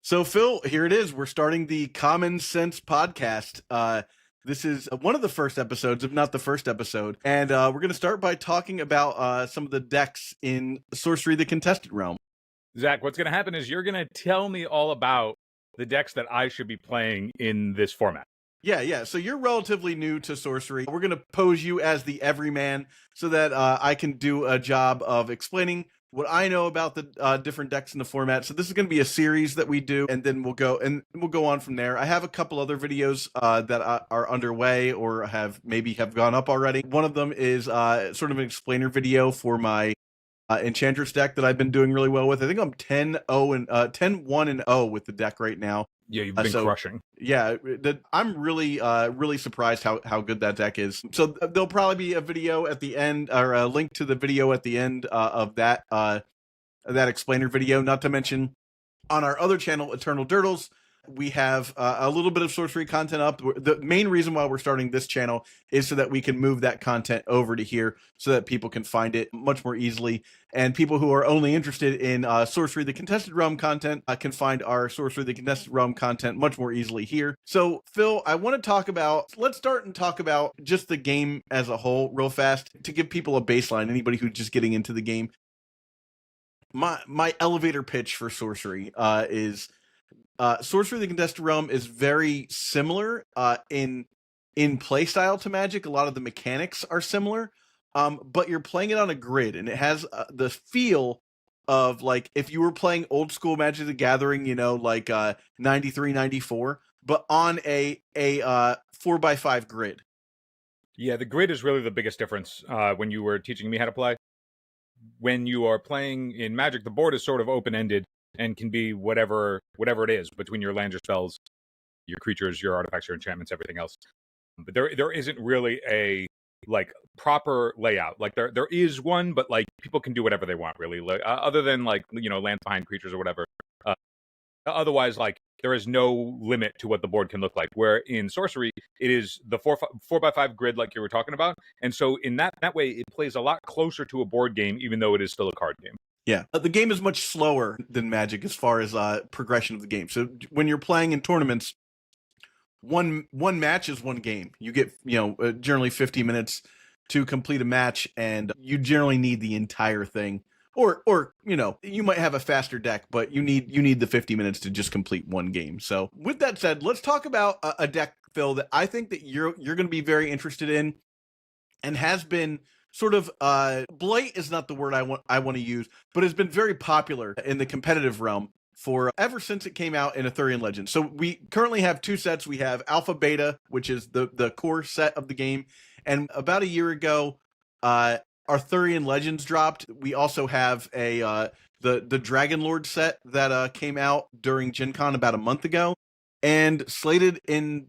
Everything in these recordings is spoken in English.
So, Phil, here it is. We're starting the Common Sense podcast. This is one of the first episodes, if not the first episode. And we're going to start by talking about some of the decks in Sorcery, the Contested Realm. Zach, what's going to happen is you're going to tell me all about the decks that I should be playing in this format. Yeah. So you're relatively new to Sorcery. We're going to pose you as the everyman so that I can do a job of explaining what I know about the different decks in the format. So this is going to be a series that we do, and then we'll go on from there. I have a couple other videos that are underway or have gone up already. One of them is sort of an explainer video for my Enchantress deck that I've been doing really well with. I think I'm 10-1-0 with the deck right now. Yeah, you've been crushing. Yeah, I'm really surprised how good that deck is. So there'll probably be a video at the end, or a link to the video at the end of that explainer video. Not to mention, on our other channel, Eternal Dirtles, we have a little bit of Sorcery content up. The main reason why we're starting this channel is so that we can move that content over to here so that people can find it much more easily. And people who are only interested in Sorcery the Contested Realm content can find our Sorcery the Contested Realm content much more easily here. So, Phil, let's start and talk about just the game as a whole real fast to give people a baseline, anybody who's just getting into the game. My elevator pitch for Sorcery is... Sorcery the Contested Realm is very similar in playstyle to Magic. A lot of the mechanics are similar, but you're playing it on a grid, and it has the feel of like if you were playing old school Magic the Gathering, 93, 94, but on a 4x5 grid. Yeah, the grid is really the biggest difference when you were teaching me how to play. When you are playing in Magic, the board is sort of open-ended and can be whatever it is between your lands, your spells, your creatures, your artifacts, your enchantments, everything else. But there isn't really a proper layout. Like there is one, but like people can do whatever they want really. Other than lands behind creatures or whatever. Otherwise, like there is no limit to what the board can look like. Where in Sorcery, it is the 4x5 grid like you were talking about, and so in that way, it plays a lot closer to a board game, even though it is still a card game. Yeah, the game is much slower than Magic as far as progression of the game. So when you're playing in tournaments, one match is one game. You get generally 50 minutes to complete a match, and you generally need the entire thing. Or you might have a faster deck, but you need the 50 minutes to just complete one game. So with that said, let's talk about a deck, Phil, that I think that you're going to be very interested in, and has been sort of blight is not the word I want to use, but has been very popular in the competitive realm for ever since it came out in Arthurian Legends. So we currently have two sets. We have Alpha Beta, which is the core set of the game, and about a year ago, Arthurian Legends dropped. We also have the Dragon Lord set that came out during Gen Con about a month ago. And slated in,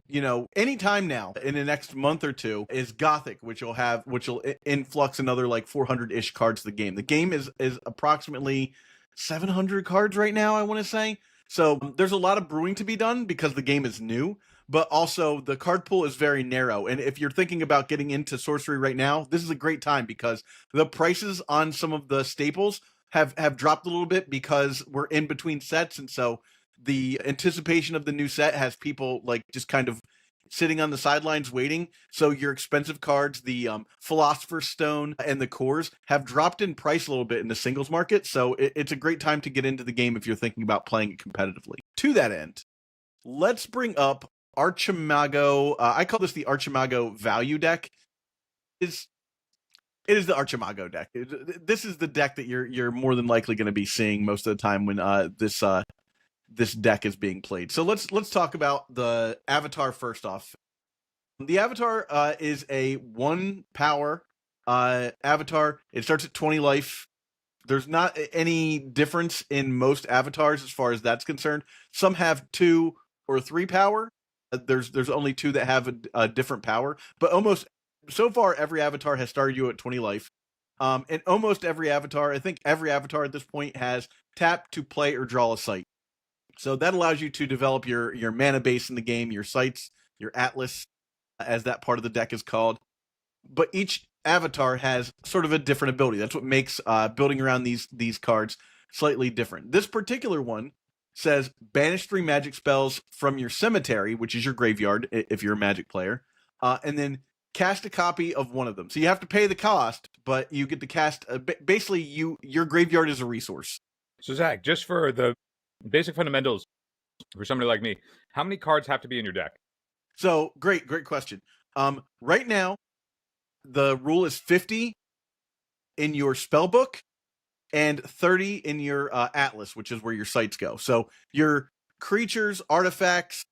any time now in the next month or two is Gothic, which will influx another like 400-ish cards to the game. The game is approximately 700 cards right now, I want to say. So there's a lot of brewing to be done because the game is new, but also the card pool is very narrow. And if you're thinking about getting into Sorcery right now, this is a great time because the prices on some of the staples have dropped a little bit because we're in between sets, and so the anticipation of the new set has people like just kind of sitting on the sidelines waiting. So your expensive cards, the Philosopher's Stone and the cores, have dropped in price a little bit in the singles market. So it's a great time to get into the game if you're thinking about playing it competitively. To that end, let's bring up Archimago. I call this the Archimago value deck. It is the Archimago deck. This is the deck that you're more than likely going to be seeing most of the time when this deck is being played. So let's talk about the avatar first off. The avatar is a 1 power avatar. It starts at 20 life. There's not any difference in most avatars as far as that's concerned. Some have 2 or 3 power. There's only 2 that have a different power, but almost so far every avatar has started you at 20 life. And almost every avatar, I think every avatar at this point, has tap to play or draw a site. So that allows you to develop your mana base in the game, your sites, your atlas, as that part of the deck is called. But each avatar has sort of a different ability. That's what makes building around these cards slightly different. This particular one says banish 3 magic spells from your cemetery, which is your graveyard if you're a Magic player, and then cast a copy of one of them. So you have to pay the cost, but you get to cast. Basically, your graveyard is a resource. So Zach, just for the basic fundamentals for somebody like me, how many cards have to be in your deck? So great question. Right now, the rule is 50 in your spell book and 30 in your atlas, which is where your sites go. So your creatures, artifacts,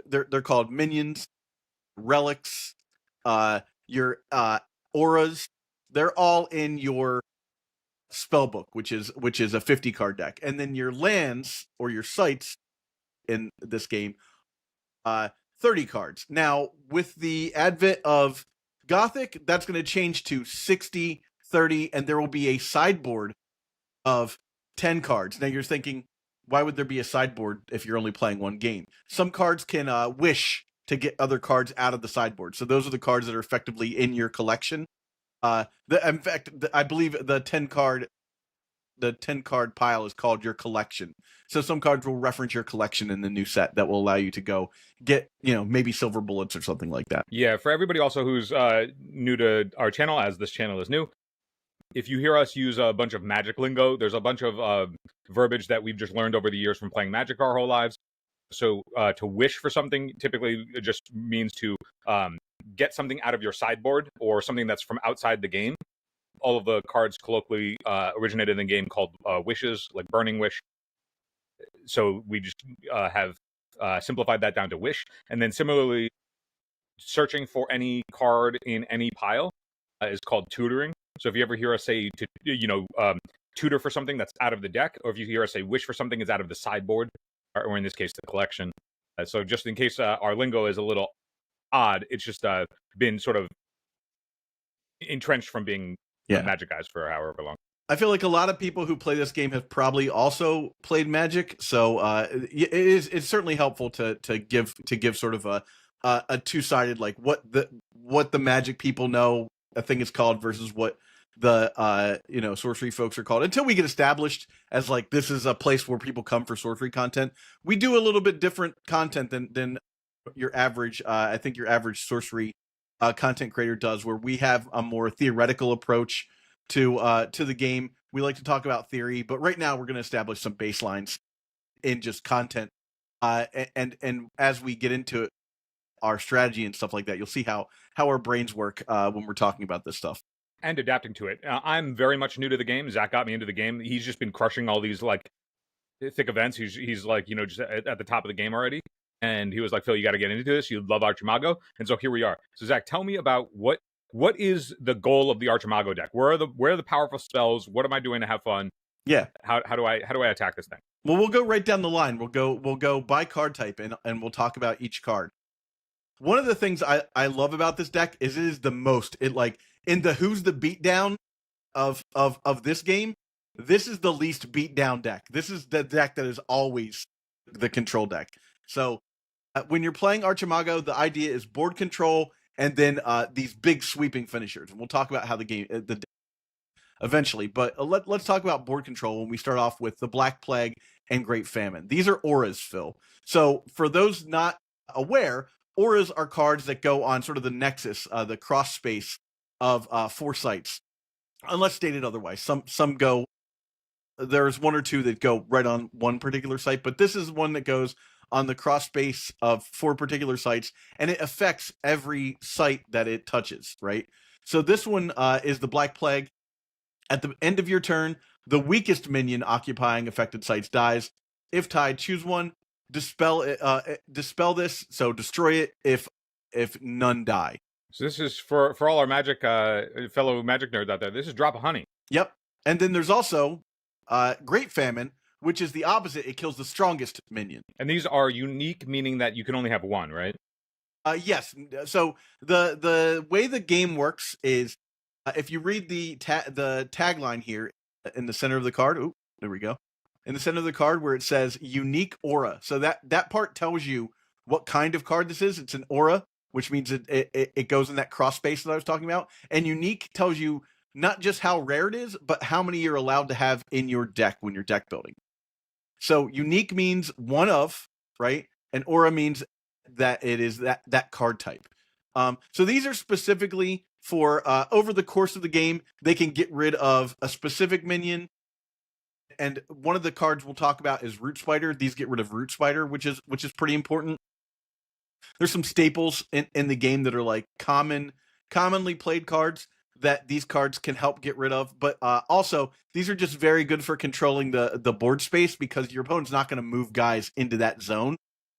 they're called minions, relics, your auras, they're all in your spell book, which is a 50 card deck. And then your lands or your sites in this game, 30 cards. Now, with the advent of Gothic, that's going to change to 60, 30, and there will be a sideboard of 10 cards. Now you're thinking, why would there be a sideboard if you're only playing one game? Some cards can wish to get other cards out of the sideboard. So those are the cards that are effectively in your collection. In fact, I believe the 10 card pile is called your collection. So some cards will reference your collection in the new set that will allow you to go get, maybe silver bullets or something like that. Yeah, for everybody also who's new to our channel, as this channel is new, if you hear us use a bunch of magic lingo, there's a bunch of verbiage that we've just learned over the years from playing Magic our whole lives. So to wish for something typically just means to get something out of your sideboard or something that's from outside the game. All of the cards colloquially originated in the game called wishes, like Burning Wish. So we just have simplified that down to wish. And then similarly, searching for any card in any pile is called tutoring. So if you ever hear us say to tutor for something that's out of the deck, or if you hear us say wish for something is out of the sideboard, or in this case the collection. So just in case our lingo is a little odd, it's just been sort of entrenched from being Magic guys for however long. I feel like a lot of people who play this game have probably also played Magic, so it's certainly helpful to give sort of a two-sided, like what the Magic people know a thing is called versus what the sorcery folks are called. Until we get established as like this is a place where people come for sorcery content, we do a little bit different content than your average. I think your average sorcery content creator does, where we have a more theoretical approach to the game. We like to talk about theory, but right now we're going to establish some baselines in just content. And as we get into it, our strategy and stuff like that, you'll see how our brains work when we're talking about this stuff. And adapting to it. I'm very much new to the game. Zach got me into the game. He's just been crushing all these like thick events. He's like, just at the top of the game already. And he was like, Phil, you got to get into this. You love Archimago. And so here we are. So Zach, tell me about what is the goal of the Archimago deck? Where are the powerful spells? What am I doing to have fun? Yeah. How do I attack this thing? Well, we'll go right down the line. We'll go by card type and we'll talk about each card. One of the things I love about this deck is it is the most in the who's the beatdown of this game. This is the least beatdown deck. This is the deck that is always the control deck. So when you're playing Archimago, the idea is board control and then these big sweeping finishers. And we'll talk about how the game eventually. But let's talk about board control when we start off with the Black Plague and Great Famine. These are auras, Phil. So for those not aware, auras are cards that go on sort of the nexus, the cross space of 4 sites, unless stated otherwise. Some go. There's 1 or 2 that go right on one particular site, but this is one that goes on the cross space of 4 particular sites, and it affects every site that it touches, right? So this one is the Black Plague. At the end of your turn, the weakest minion occupying affected sites dies. If tied, choose one. Dispel this, so destroy it if none die. So this is for all our Magic fellow Magic nerds out there. This is Drop of Honey. Yep. And then there's also Great Famine, which is the opposite. It kills the strongest minion. And these are unique, meaning that you can only have one, right? Yes. So the way the game works is if you read the tagline here in the center of the card. Ooh, there we go. In the center of the card where it says unique aura. So that part tells you what kind of card this is. It's an aura, which means it goes in that cross space that I was talking about. And unique tells you not just how rare it is, but how many you're allowed to have in your deck when you're deck building. So unique means one of, right? And aura means that it is that card type. So these are specifically for over the course of the game, they can get rid of a specific minion. And one of the cards we'll talk about is Root Spider. These get rid of Root Spider, which is pretty important. There's some staples in the game that are like commonly played cards that these cards can help get rid of. But also, these are just very good for controlling the board space, because your opponent's not going to move guys into that zone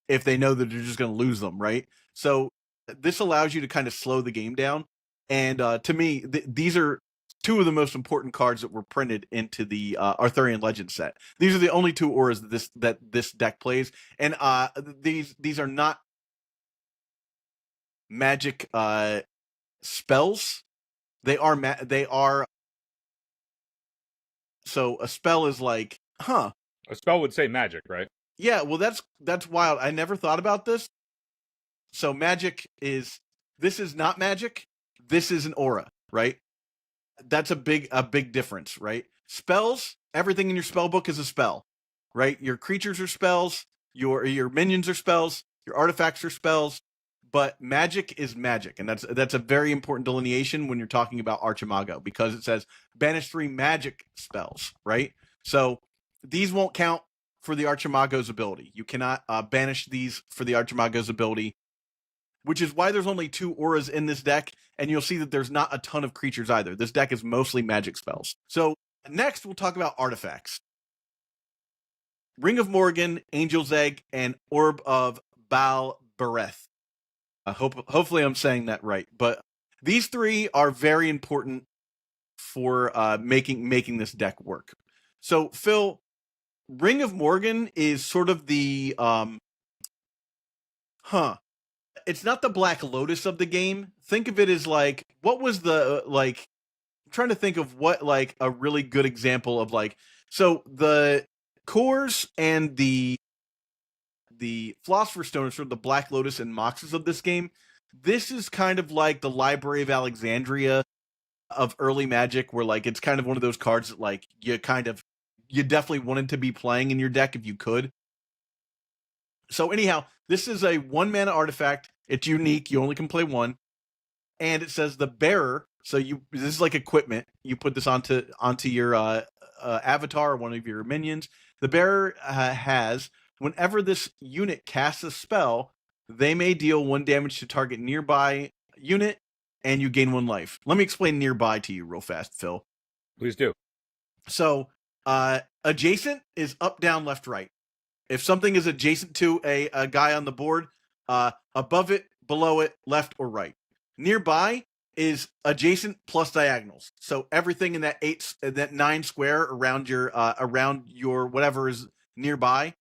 if they know that they're just going to lose them, right? So this allows you to kind of slow the game down. And to me, these are two of the most important cards that were printed into the Arthurian Legend set. These are the only two auras that this deck plays, and these are not magic spells. They are so a spell is like, a spell would say magic, right? Yeah, well that's wild. I never thought about this. So this is not magic. This is an aura, right? That's a big difference, right? Spells, everything in your spell book is a spell, right? Your creatures are spells, your minions are spells, your artifacts are spells, but magic is magic, and that's a very important delineation when you're talking about Archimago, because it says banish 3 magic spells, right? So these won't count for the Archimago's ability. You cannot banish these for the Archimago's ability, which is why there's only 2 auras in this deck, and you'll see that there's not a ton of creatures either. This deck is mostly magic spells. So next, we'll talk about artifacts. Ring of Morgan, Angel's Egg, and Orb of Baal Bereth. Hopefully I'm saying that right, but these 3 are very important for making this deck work. So Phil, Ring of Morgan is sort of the it's not the Black Lotus of the game. Think of it as like, what was the I'm trying to think of what like a really good example of like, so the cores and the Philosopher's Stone are sort of the Black Lotus and Moxes of this game. This is kind of like the Library of Alexandria of early Magic, where like it's kind of one of those cards that like you definitely wanted to be playing in your deck if you could. So anyhow, this is a 1 mana artifact. It's unique. You only can play 1. And it says the bearer. So this is like equipment. You put this onto your avatar or one of your minions. The bearer has, whenever this unit casts a spell, they may deal 1 damage to target nearby unit, and you gain 1 life. Let me explain nearby to you real fast, Phil. Please do. So adjacent is up, down, left, right. If something is adjacent to a guy on the board, above it, below it, left or right. Nearby is adjacent plus diagonals. So everything in that 9 square around your whatever is nearby,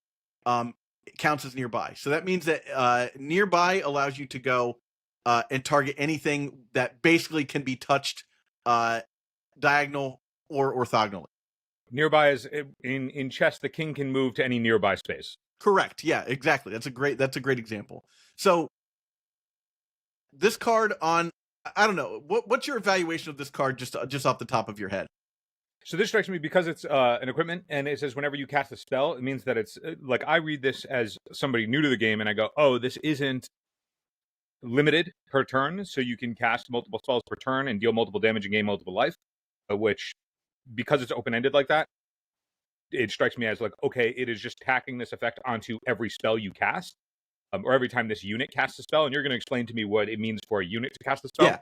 it counts as nearby. So that means that nearby allows you to go and target anything that basically can be touched diagonal or orthogonally. Nearby is in chess. The king can move to any nearby space. Correct. Yeah, exactly. That's a great example. So this card on, I don't know, what's your evaluation of this card just off the top of your head? So this strikes me because it's an equipment, and it says whenever you cast a spell, it means that it's like, I read this as somebody new to the game, and I go, oh, this isn't limited per turn, so you can cast multiple spells per turn and deal multiple damage and gain multiple life, which, because it's open-ended like that, it strikes me as like, okay, it is just tacking this effect onto every spell you cast, or every time this unit casts a spell, and you're going to explain to me what it means for a unit to cast a spell.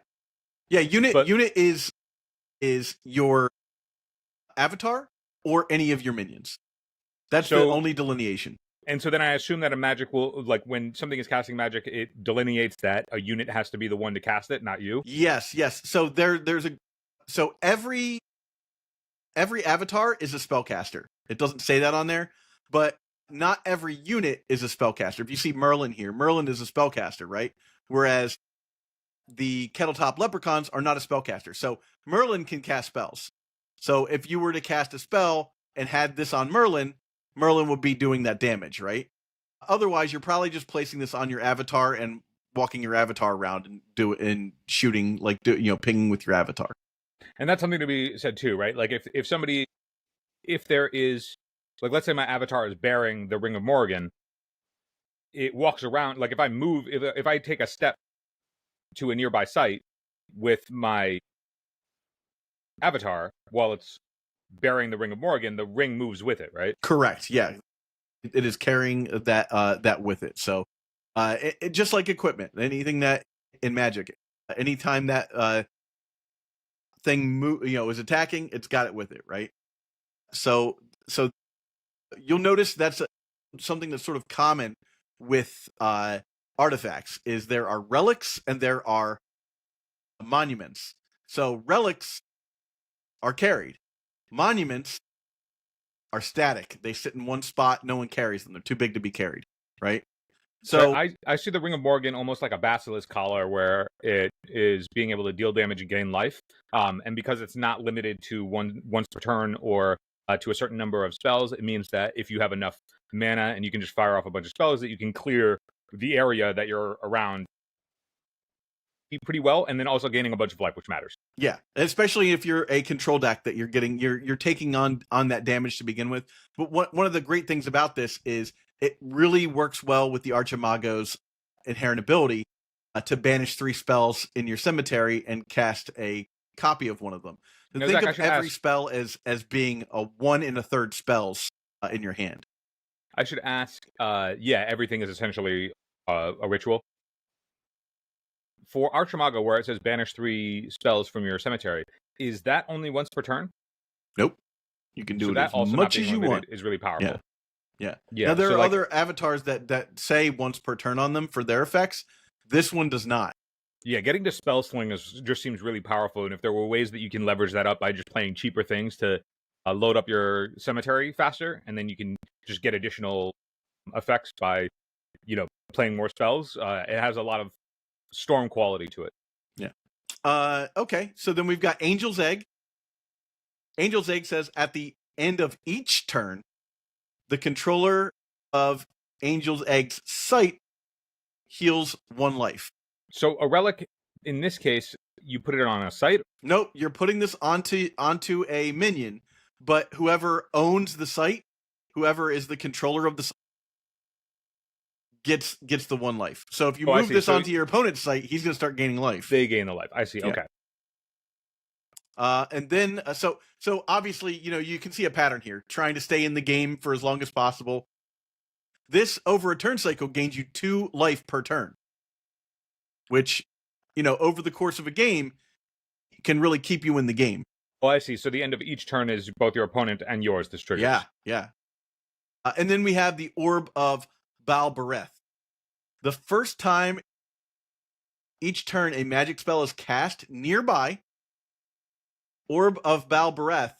Yeah. Unit is your avatar or any of your minions. That's the only delineation. And so then I assume that a magic will, like, when something is casting magic, it delineates that a unit has to be the one to cast it, not you. Yes. So so every avatar is a spellcaster. It doesn't say that on there, but not every unit is a spellcaster. If you see Merlin here, Merlin is a spellcaster, right? Whereas the Kettletop Leprechauns are not a spellcaster. So Merlin can cast spells. So if you were to cast a spell and had this on Merlin, Merlin would be doing that damage, right? Otherwise, you're probably just placing this on your avatar and walking your avatar around and shooting, like, pinging with your avatar. And that's something to be said too, right? Like if there is Like, let's say my avatar is bearing the Ring of Morgan. It walks around. Like, if I move, if I take a step to a nearby site with my avatar while it's bearing the Ring of Morgan, the ring moves with it, right? Correct. Yeah, it is carrying that with it. So, it just like equipment, anything that in Magic, anytime that thing is attacking, it's got it with it, right? So you'll notice that's something that's sort of common with artifacts is there are relics and there are monuments. So relics are carried. Monuments are static. They sit in one spot. No one carries them. They're too big to be carried, right? So I see the Ring of Morgan almost like a basilisk collar, where it is being able to deal damage and gain life. And because it's not limited to once per turn or to a certain number of spells, it means that if you have enough mana and you can just fire off a bunch of spells, that you can clear the area that you're around pretty well, and then also gaining a bunch of life, which matters. Yeah, especially if you're a control deck that you're taking on that damage to begin with. But one of the great things about this is it really works well with the Archimago's inherent ability to banish 3 spells in your cemetery and cast a copy of one of them. And Now, think Zach, of every spell as being a 1 1/3 spells in your hand. I should ask, everything is essentially a ritual. For Archimago, where it says banish 3 spells from your cemetery, is that only once per turn? Nope. You can do So it that as also much not as being you limited want. is really powerful. Yeah. Yeah. Now, there so are like, other avatars that say once per turn on them for their effects. This one does not. Yeah, getting to spell sling just seems really powerful. And if there were ways that you can leverage that up by just playing cheaper things to load up your cemetery faster, and then you can just get additional effects by, playing more spells, it has a lot of storm quality to it. Yeah. Okay. So then we've got Angel's Egg. Angel's Egg says at the end of each turn, the controller of Angel's Egg's site heals 1 life. So a relic, in this case, you put it on a site? Nope, you're putting this onto a minion, but whoever owns the site, whoever is the controller of the site, gets the 1 life. So if you move this onto your opponent's site, he's going to start gaining life. They gain the life. I see. Yeah. Okay. And then so obviously, you can see a pattern here, trying to stay in the game for as long as possible. This over a turn cycle gains you 2 life per turn, which, over the course of a game can really keep you in the game. Oh, I see. So the end of each turn is both your opponent and yours, this triggers. Yeah. And then we have the Orb of Balbereth. The first time each turn a magic spell is cast nearby, Orb of Balbereth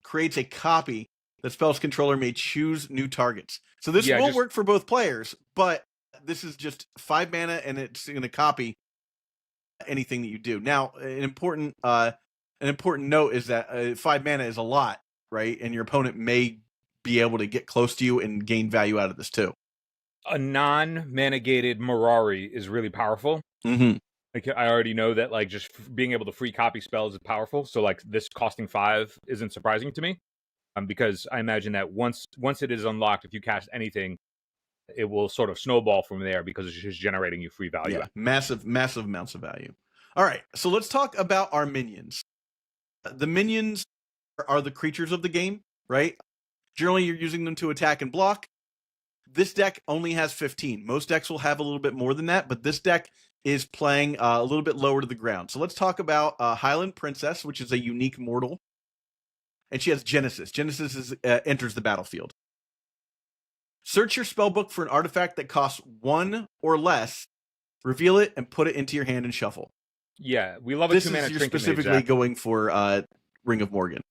creates a copy. The spell's controller may choose new targets. So this will work for both players, but this is just 5 mana and it's going to copy anything that you do. Now, an important note is that 5 mana is a lot, right? And your opponent may be able to get close to you and gain value out of this too. A non-mana gated Mirari is really powerful. Mm-hmm. Like, I already know that just being able to free copy spells is powerful. So this costing 5 isn't surprising to me, because I imagine that once it is unlocked, if you cast anything, it will sort of snowball from there because it's just generating you free value. Yeah, massive amounts of value. All right, so let's talk about our minions. The minions are the creatures of the game, right? Generally, you're using them to attack and block. This deck only has 15. Most decks will have a little bit more than that, but this deck is playing a little bit lower to the ground. So let's talk about Highland Princess, which is a unique mortal. And she has Genesis. Genesis enters the battlefield. Search your spellbook for an artifact that costs 1 or less, reveal it, and put it into your hand and shuffle. Yeah, we love a 2-mana You're trinket. specifically going for Ring of Morgan.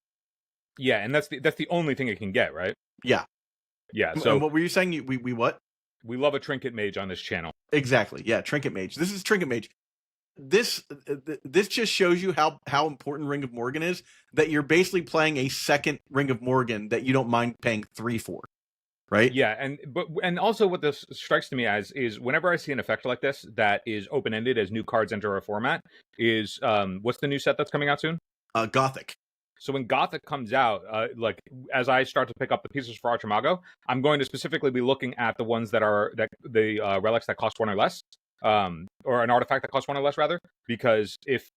Yeah, and that's the only thing it can get, right? Yeah. Yeah. So and what were you saying? We what? We love a trinket mage on this channel. Exactly. Yeah, trinket mage. This is trinket mage. This just shows you how important Ring of Morgan is. That you're basically playing a second Ring of Morgan that you don't mind paying 3 for, right? Yeah, and also what this strikes to me as is whenever I see an effect like this that is open ended as new cards enter a format is what's the new set that's coming out soon? Gothic. So when Gothic comes out, like as I start to pick up the pieces for Archimago, I'm going to specifically be looking at the ones that are the relics that cost 1 or less, or an artifact that costs 1 or less rather. Because if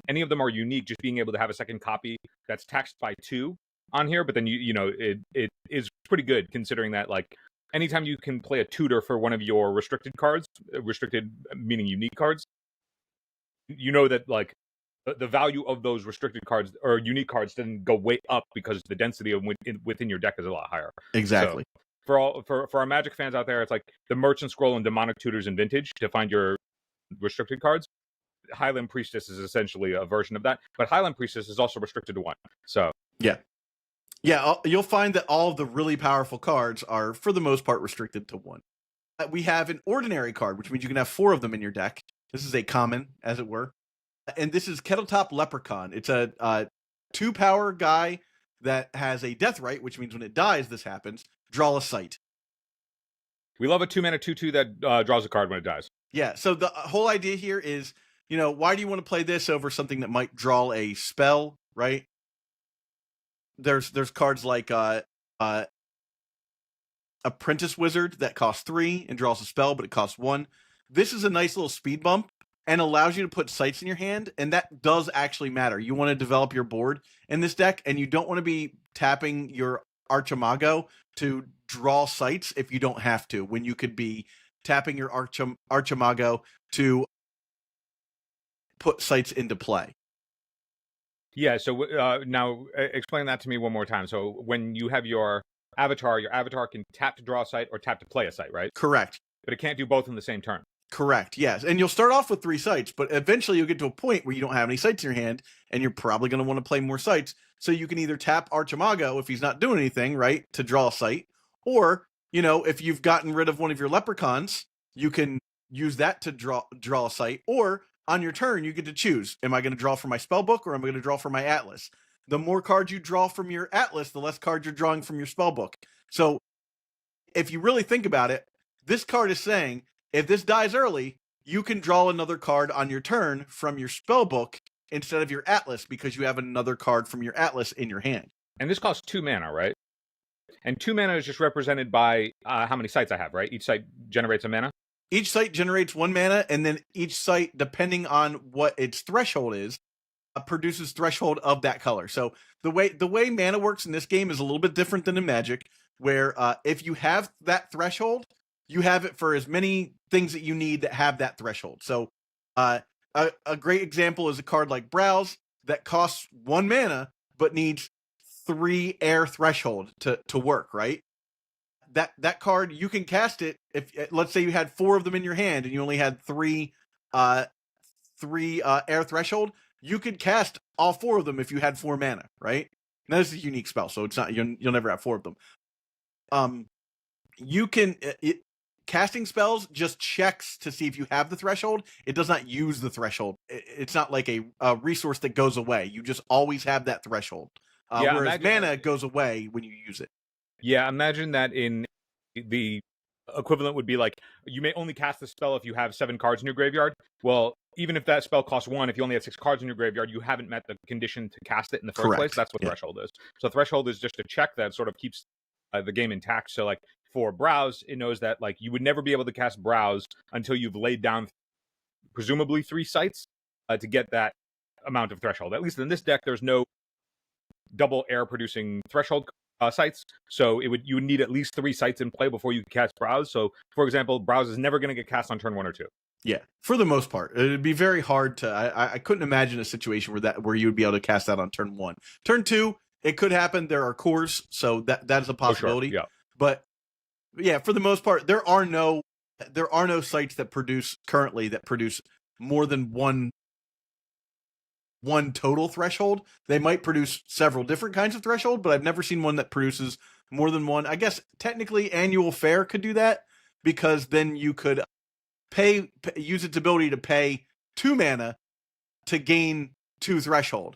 any of them are unique, just being able to have a second copy that's taxed by 2 on here, but then you know it is pretty good considering that like anytime you can play a tutor for one of your restricted cards, restricted meaning unique cards, you know that like the value of those restricted cards or unique cards then go way up because the density of within your deck is a lot higher. Exactly. So for our Magic fans out there, it's like the Merchant Scroll and Demonic Tutors in Vintage to find your restricted cards. Highland Priestess is essentially a version of that, but Highland Priestess is also restricted to 1. So yeah, you'll find that all of the really powerful cards are, for the most part, restricted to 1. We have an ordinary card, which means you can have 4 of them in your deck. This is a common, as it were. And this is Kettletop Leprechaun. It's a 2-power guy that has a death right, which means when it dies, this happens. Draw a sight. We love a 2-mana 2/2 that draws a card when it dies. Yeah, so the whole idea here is, you know, why do you want to play this over something that might draw a spell, right? There's cards like Apprentice Wizard that costs 3 and draws a spell, but it costs 1. This is a nice little speed bump and allows you to put sights in your hand, and that does actually matter. You want to develop your board in this deck, and you don't want to be tapping your Archimago to draw sights if you don't have to, when you could be tapping your Archimago to put sights into play. Yeah, so now explain that to me one more time. So when you have your avatar can tap to draw a sight or tap to play a sight, right? Correct. But it can't do both in the same turn. Correct, yes. And you'll start off with 3 sights, but eventually you'll get to a point where you don't have any sights in your hand, and you're probably going to want to play more sights. So you can either tap Archimago if he's not doing anything, right, to draw a sight, or, you know, if you've gotten rid of one of your leprechauns, you can use that to draw a sight, or on your turn, you get to choose. Am I going to draw from my spellbook, or am I going to draw from my atlas? The more cards you draw from your atlas, the less cards you're drawing from your spellbook. So if you really think about it, this card is saying, if this dies early, you can draw another card on your turn from your spellbook instead of your atlas because you have another card from your atlas in your hand. And this costs 2 mana, right? And 2 mana is just represented by how many sights I have, right? Each sight generates a mana? Each sight generates 1 mana, and then each sight, depending on what its threshold is, produces threshold of that color. So the way mana works in this game is a little bit different than in Magic, where if you have that threshold, you have it for as many things that you need that have that threshold. So a great example is a card like Browse that costs 1 mana, but needs 3 air threshold to work, right? That card, you can cast it if, let's say you had 4 of them in your hand and you only had 3 air threshold, you could cast all 4 of them if you had 4 mana, right? Now this is a unique spell, so it's not, you'll never have 4 of them. You can casting spells just checks to see if you have the threshold. It does not use the threshold. It's not like a resource that goes away. You just always have that threshold. Whereas mana goes away when you use it. Yeah, imagine that in the equivalent would be like, you may only cast the spell if you have 7 cards in your graveyard. Well, even if that spell costs 1, if you only have 6 cards in your graveyard, you haven't met the condition to cast it in the first place. That's what threshold is. So threshold is just a check that sort of keeps the game intact. So like for Browse, it knows that like you would never be able to cast Browse until you've laid down presumably 3 sights to get that amount of threshold. At least in this deck, there's no double air producing threshold sights, so you would need at least 3 sights in play before you can cast Browse. So for example, Browse is never going to get cast on turn 1 or 2. Yeah, for the most part, it'd be very hard to. I couldn't imagine a situation where you would be able to cast that on turn 1. Turn 2, it could happen. There are cores, so that is a possibility. Oh, sure. Yeah. But yeah, for the most part, there are no sites that produce more than one total threshold. They might produce several different kinds of threshold, but I've never seen one that produces more than one. I guess technically Annual Fair could do that, because then you could use its ability to pay 2 mana to gain 2 threshold.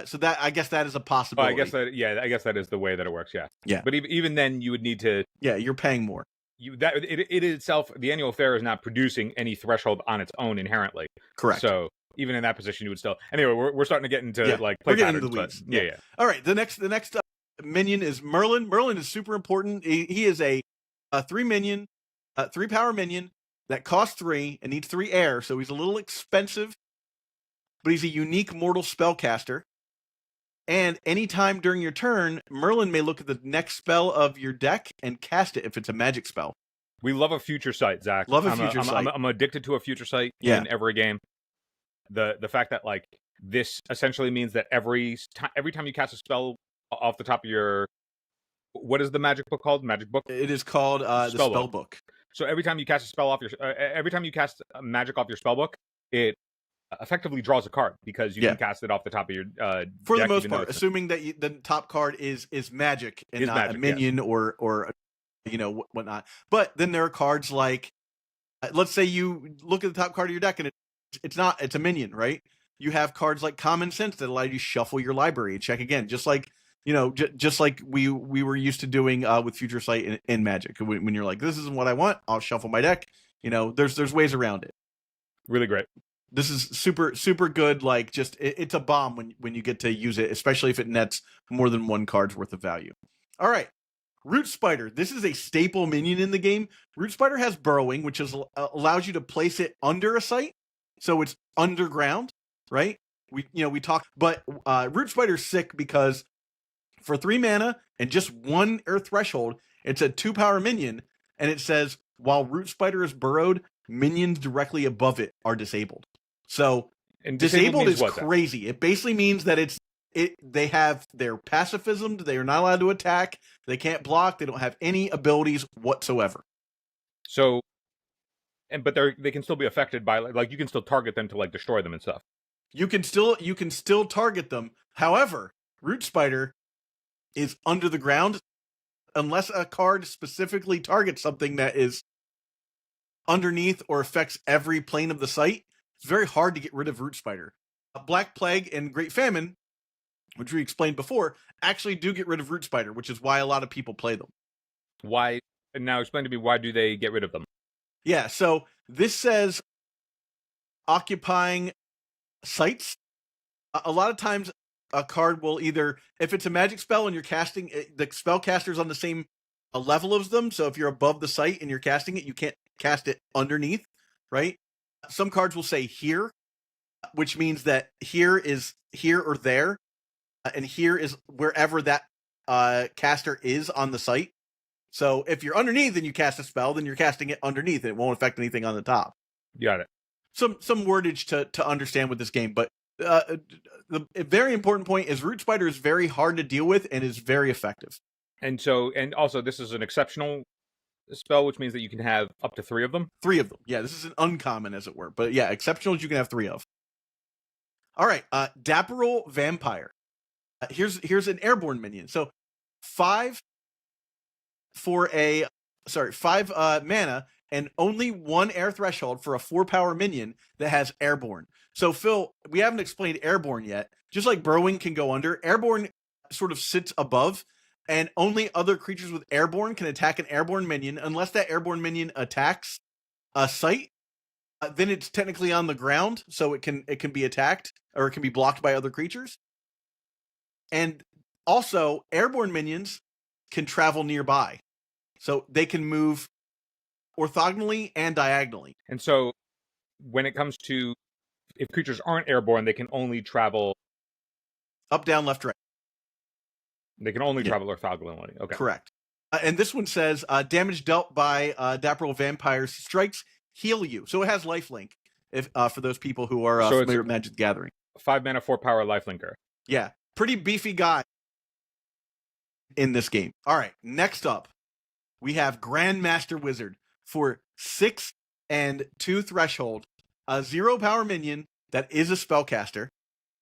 So that, I guess that is a possibility. I guess that is the way that it works. Yeah. Yeah. But even then, you would need to. Yeah, you're paying more. It itself, the Annual Fair is not producing any threshold on its own inherently. Correct. So even in that position, you would still. Anyway, we're starting to get into like play we're getting patterns. into the weeds. Yeah. All right, the next minion is Merlin. Merlin is super important. He is a 3 minion, 3 power minion that costs 3 and needs 3 air, so he's a little expensive, but he's a unique mortal spellcaster. And anytime during your turn, Merlin may look at the next spell of your deck and cast it if it's a magic spell. We love a future sight, Zach. Love a future sight. I'm addicted to a future sight in every game. The fact that like this essentially means that every time you cast a spell off the top of your, what is the magic book called? Magic book. It is called the spell book. So every time you cast a spell off your, every time you cast magic off your spell book, it effectively draws a card because you can cast it off the top of your for deck, the most part, assuming that the top card is magic and is not magic, a minion or whatnot. But then there are cards like, let's say you look at the top card of your deck and it's a minion, right? You have cards like Common Sense that allow you to shuffle your library and check again, just like just like we were used to doing with Future Sight in Magic. When you're like, this isn't what I want, I'll shuffle my deck. There's ways around it. Really great. This is super good. Like, just it's a bomb when you get to use it, especially if it nets more than 1 card's worth of value. All right, Root Spider. This is a staple minion in the game. Root Spider has burrowing, which allows you to place it under a site, so it's underground, right? We talk, but Root Spider's sick because for 3 mana and just 1 Earth Threshold, it's a 2 power minion, and it says while Root Spider is burrowed, minions directly above it are disabled. So and disabled is crazy. It basically means that they have their pacifism. They are not allowed to attack. They can't block. They don't have any abilities whatsoever. So, but they can still be affected by like you can still target them to like destroy them and stuff. You can still target them. However, Root Spider is under the ground unless a card specifically targets something that is underneath or affects every plane of the site. It's very hard to get rid of Root Spider. Black Plague and Great Famine, which we explained before, actually do get rid of Root Spider, which is why a lot of people play them. Why? Now explain to me, why do they get rid of them? Yeah, so this says occupying sites. A lot of times a card will either, if it's a magic spell and you're casting, the spellcaster's on the same level as them, so if you're above the site and you're casting it, you can't cast it underneath, right? Some cards will say here, which means that here is here or there, and here is wherever that caster is on the site. So if you're underneath and you cast a spell, then you're casting it underneath, and it won't affect anything on the top. Got it. Some wordage to understand with this game, but the very important point is Root Spider is very hard to deal with and is very effective. And also this is an exceptional spell, which means that you can have up to 3 of them. 3 of them. Yeah, this is an uncommon, as it were. But yeah, exceptionals you can have 3 of. All right, Dapperal Vampire. Here's an airborne minion. So 5 mana and only 1 air threshold for a 4 power minion that has airborne. So Phil, we haven't explained airborne yet. Just like burrowing can go under, airborne sort of sits above. And only other creatures with airborne can attack an airborne minion unless that airborne minion attacks a site. Then it's technically on the ground, so it can be attacked or it can be blocked by other creatures. And also, airborne minions can travel nearby, so they can move orthogonally and diagonally. And so, when it comes to if creatures aren't airborne, they can only travel up, down, left, right. They can only travel orthogonally. Okay. Correct. And this one says, damage dealt by Dapperal Vampire's strikes heal you. So it has lifelink for those people who are familiar with Magic the Gathering. 5 mana, 4 power lifelinker. Yeah. Pretty beefy guy in this game. All right. Next up, we have Grandmaster Wizard for 6 and 2 threshold. A 0 power minion that is a spellcaster.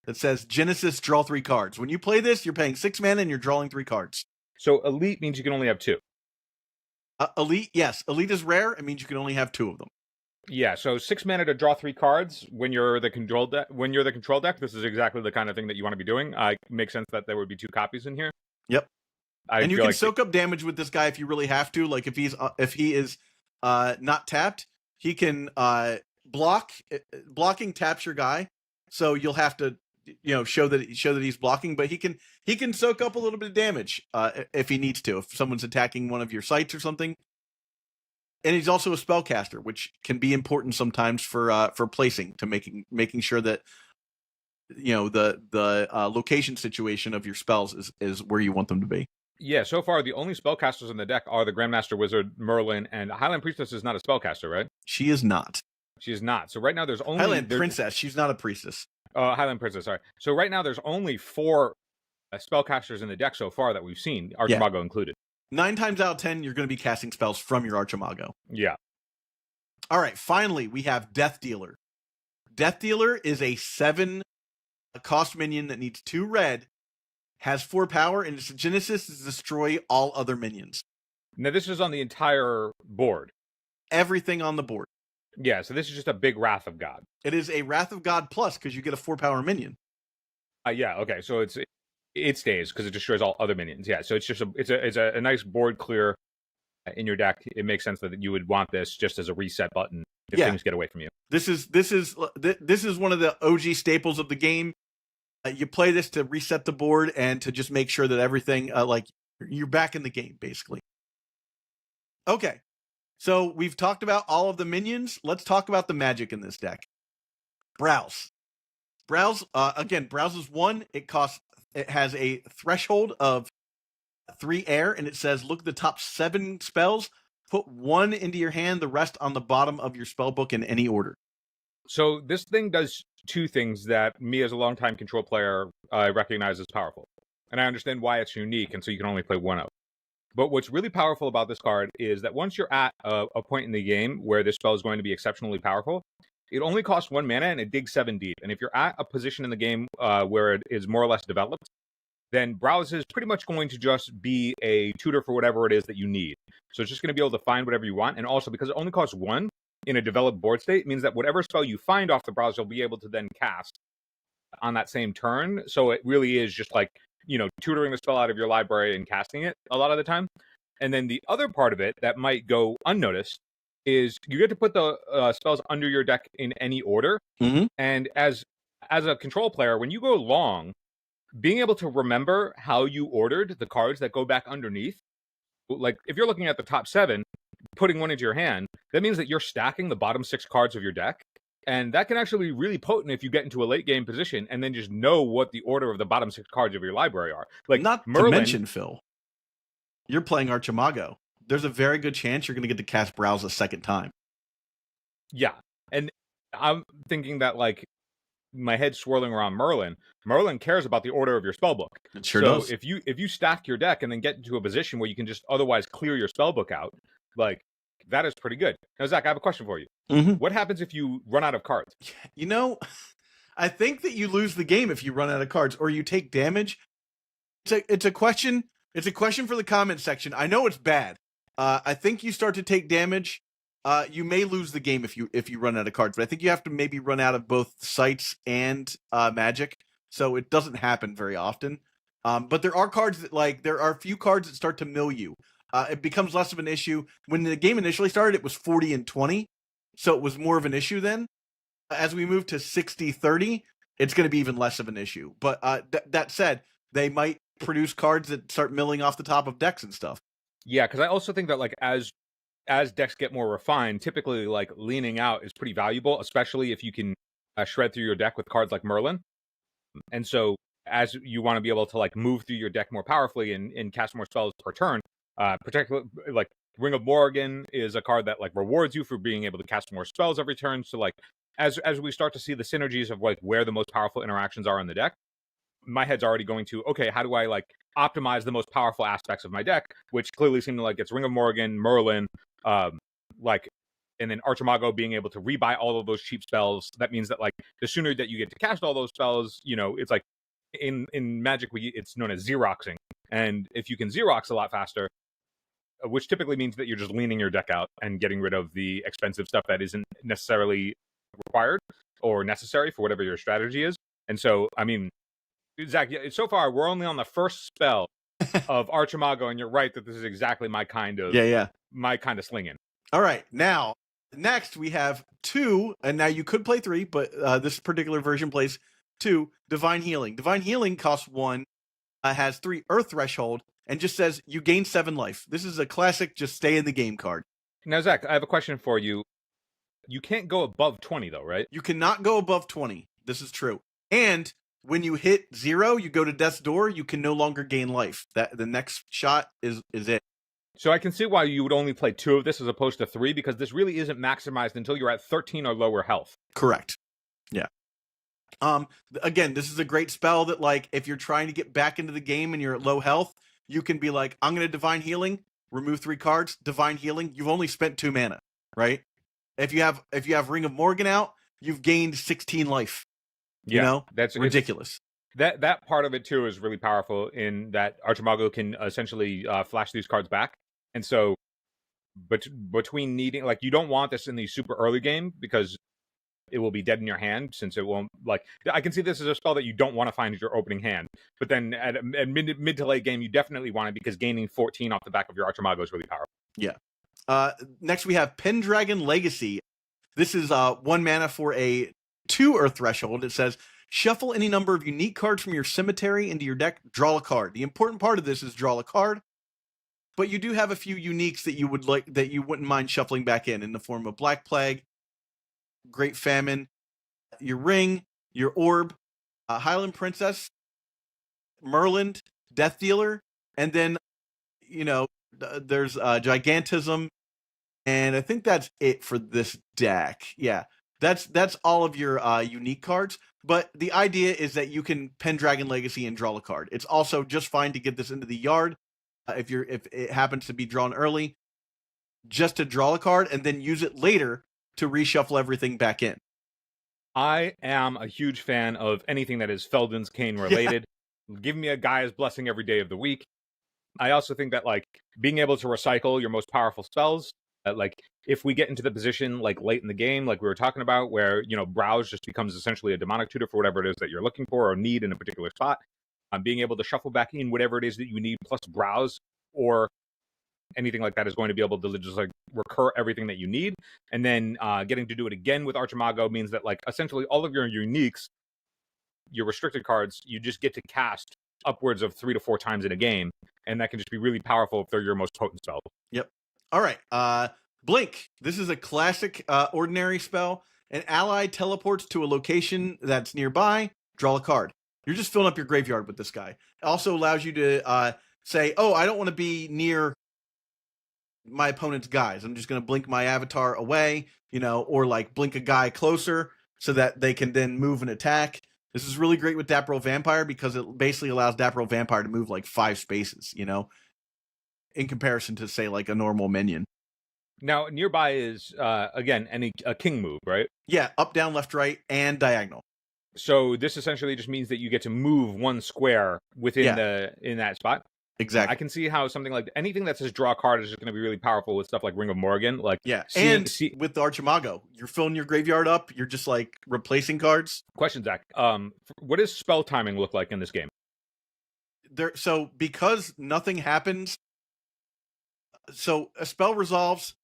That says Genesis, draw 3 cards. When you play this, you're paying 6 mana and you're drawing 3 cards. So elite means you can only have 2. Elite, yes. Elite is rare. It means you can only have 2 of them. Yeah. So 6 mana to draw 3 cards when you're the control deck. When you're the control deck, this is exactly the kind of thing that you want to be doing. It makes sense that there would be 2 copies in here. Yep. And you can soak up damage with this guy if you really have to. Like if he is not tapped, he can blocking taps your guy. so you'll have to show that he's blocking, but he can soak up a little bit of damage if he needs to, if someone's attacking one of your sites or something. And he's also a spellcaster, which can be important sometimes for placing, to making sure that the location situation of your spells is where you want them to be. Yeah, so far the only spellcasters in the deck are the Grandmaster Wizard, Merlin, and Highland Priestess is not a spellcaster, right? She is not. She is not. So right now there's only Highland Princess. She's not a priestess. Highland Princess, sorry. So right now there's only 4 spellcasters in the deck so far that we've seen, Archimago included. 9 times out of 10, you're going to be casting spells from your Archimago. Yeah. All right, finally, we have Death Dealer. Death Dealer is a 7 cost minion that needs 2 red, has 4 power, and its genesis is destroy all other minions. Now this is on the entire board. Everything on the board. Yeah, so this is just a big Wrath of God. It is a Wrath of God plus, because you get a 4 power minion. Yeah, okay, so it stays because it destroys all other minions. Yeah, so it's just a nice board clear in your deck. It makes sense that you would want this just as a reset button if things get away from you. This is one of the OG staples of the game. You play this to reset the board and to just make sure that everything you're back in the game, basically. Okay, so we've talked about all of the minions. Let's talk about the magic in this deck. Browse. Again, Browse is 1. It has a threshold of 3 air, and it says, look at the top 7 spells, put 1 into your hand, the rest on the bottom of your spell book in any order. So this thing does 2 things that me as a longtime control player recognize as powerful. And I understand why it's unique, and so you can only play 1 of. But what's really powerful about this card is that once you're at a point in the game where this spell is going to be exceptionally powerful, it only costs 1 mana and it digs 7 deep. And if you're at a position in the game where it is more or less developed, then Browse is pretty much going to just be a tutor for whatever it is that you need. So it's just going to be able to find whatever you want. And also, because it only costs 1 in a developed board state, means that whatever spell you find off the Browse, you'll be able to then cast on that same turn. So it really is just like, tutoring the spell out of your library and casting it a lot of the time. And then the other part of it that might go unnoticed is you get to put the spells under your deck in any order. Mm-hmm. And as a control player, when you go long, being able to remember how you ordered the cards that go back underneath, like if you're looking at the top 7, putting 1 into your hand, that means that you're stacking the bottom 6 cards of your deck. And that can actually be really potent if you get into a late game position and then just know what the order of the bottom 6 cards of your library are. Like not Merlin, to mention, Phil, you're playing Archimago. There's a very good chance you're going to get to cast Browse a second time. Yeah. And I'm thinking that, like, my head's swirling around Merlin. Merlin cares about the order of your spellbook. It sure does. So if you stack your deck and then get into a position where you can just otherwise clear your spellbook out, like, that is pretty good. Now, Zach, I have a question for you. Mm-hmm. What happens if you run out of cards? I think that you lose the game if you run out of cards or you take damage. It's a question. It's a question for the comment section. I know it's bad. I think you start to take damage. You may lose the game if you run out of cards, but I think you have to maybe run out of both sites and magic. So it doesn't happen very often. But there are cards that there are a few cards that start to mill you. It becomes less of an issue. When the game initially started, it was 40 and 20. So it was more of an issue then. As we move to 60-30, it's going to be even less of an issue. But that said, they might produce cards that start milling off the top of decks and stuff. Yeah, because I also think that as decks get more refined, typically leaning out is pretty valuable, especially if you can shred through your deck with cards like Merlin. And so as you want to be able to move through your deck more powerfully and cast more spells per turn, particularly Ring of Morrigan is a card that rewards you for being able to cast more spells every turn. So as we start to see the synergies of where the most powerful interactions are in the deck, my head's already going to, okay, how do I optimize the most powerful aspects of my deck, which clearly seem to it's Ring of Morrigan, Merlin, and then Archimago being able to rebuy all of those cheap spells. That means that the sooner that you get to cast all those spells, it's in Magic it's known as Xeroxing. And if you can Xerox a lot faster, which typically means that you're just leaning your deck out and getting rid of the expensive stuff that isn't necessarily required or necessary for whatever your strategy is. And so, I mean, Zach, so far we're only on the first spell of Archimago, and you're right that this is exactly my kind of my kind of slinging. All right, now Next, we have 2, and now you could play 3, but this particular version plays 2, Divine Healing. Divine Healing costs 1, has 3 Earth Threshold, and just says you gain 7 life. This is a classic just stay in the game card. Now, Zach, I have a question for you. You can't go above 20, though, right? You cannot go above 20. This is true. And when you hit 0, you go to death's door, you can no longer gain life. That the next shot is it. So I can see why you would only play 2 of this as opposed to 3, because this really isn't maximized until you're at 13 or lower health. Correct. Yeah. Again, this is a great spell that, like, if you're trying to get back into the game and you're at low health, you can be like, I'm going to Divine Healing, remove 3 cards, Divine Healing. You've only spent 2 mana, right? If you have Ring of Morgan out, you've gained 16 life. You know, that's ridiculous. That part of it too is really powerful in that Archimago can essentially flash these cards back, and so between needing, like, you don't want this in the super early game because it will be dead in your hand, since it won't, like, I can see this as a spell that you don't want to find in your opening hand, but then at mid to late game you definitely want it, because gaining 14 off the back of your Archimago is really powerful. Yeah. Next we have Pendragon Legacy. This is 1 mana for a 2 Earth Threshold. It says shuffle any number of unique cards from your cemetery into your deck, draw a card. The important part of this is draw a card, but you do have a few uniques that you wouldn't mind shuffling back in the form of Black Plague, Great Famine, your Ring, your Orb, Highland Princess, Merland, Death Dealer, and then, there's Gigantism, and I think that's it for this deck. Yeah, that's all of your unique cards. But the idea is that you can Pendragon Legacy and draw a card. It's also just fine to get this into the yard if it happens to be drawn early, just to draw a card and then use it later to reshuffle everything back in. I am a huge fan of anything that is Feldon's Cane related. Give me a Gaia's Blessing every day of the week. I also think that, like, being able to recycle your most powerful spells, like, if we get into the position, like, late in the game, like we were talking about, where, Browse just becomes essentially a demonic tutor for whatever it is that you're looking for or need in a particular spot, being able to shuffle back in whatever it is that you need plus Browse or anything like that is going to be able to just, like, recur everything that you need. And then getting to do it again with Archimago means that, like, essentially all of your uniques, your restricted cards, you just get to cast upwards of 3 to 4 times in a game, and that can just be really powerful if they're your most potent spell. Yep. All right. Blink. This is a classic ordinary spell. An ally teleports to a location that's nearby. Draw a card. You're just filling up your graveyard with this guy. It also allows you to say, oh, I don't want to be near my opponent's guys. I'm just going to blink my avatar away, or, like, blink a guy closer so that they can then move and attack. This is really great with Dapper Vampire because it basically allows Dapper Vampire to move, like, 5 spaces, in comparison to, say, like, a normal minion. Now, nearby is, again, a king move, right? Yeah, up, down, left, right, and diagonal. So this essentially just means that you get to move 1 square within in that spot. Exactly. I can see how something like anything that says draw a card is just going to be really powerful with stuff like Ring of Morgan. Like, with the Archimago, you're filling your graveyard up. You're just, like, replacing cards. Question, Zach. What does spell timing look like in this game? So because nothing happens, so a spell resolves.